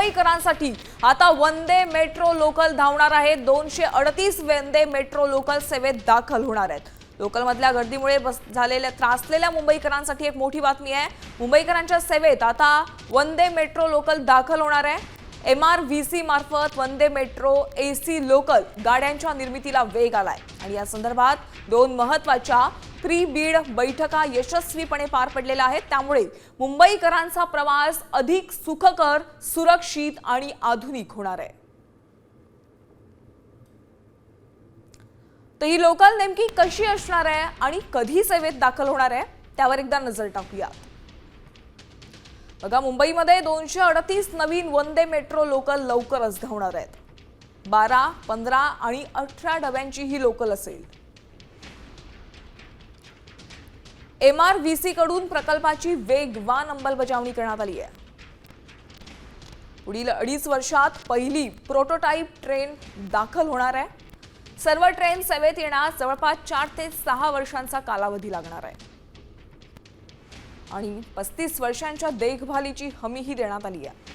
मुंबईकरांसाठी आता Vande metro local धावणार आहे। 238 वंदे मेट्रो लोकल सेवेत दाखल होणार आहेत। लोकलमधल्या गर्दीमुळे झालेल्या त्रासलेल्या मुंबईकरांसाठी एक मोठी बातमी आहे। मुंबईकरांच्या सेवेत आता वंदे मेट्रो लोकल दाखल होणार आहे। MRVC मार्फत वंदे मेट्रो AC लोकल गाड्यांच्या निर्मितीला वेग आलाय आणि या संदर्भात 2 महत्त्वाच्या प्री बीड बैठका यशस्वीपणे पार पडलेल्या आहेत। त्यामुळे मुंबईकरांचा प्रवास अधिक सुखकर, सुरक्षित आणि आधुनिक होणार आहे। तर ही लोकल नेमकी कशी असणार आहे आणि कधी सेवेत दाखल होणार आहे त्यावर एकदा नजर टाकूया। बघा, मुंबईमध्ये 238 नवीन वंदे मेट्रो लोकल लवकरच धावणार आहेत। 12, 15 आणि 18 डब्यांची ही लोकल असेल। MRVC कडून प्रकल्पाची वेगवान अंमलबजावणी करण्यात आली आहे। पुढील 2.5 वर्षात पहिली प्रोटोटाइप ट्रेन दाखल होणार आहे। सर्व ट्रेन सेवेत येण्यास जवळपास 4 ते 6 वर्षांचा कालावधी लागणार आहे आणि 35 वर्षांच्या देखभालीची हमीही देण्यात आली आहे।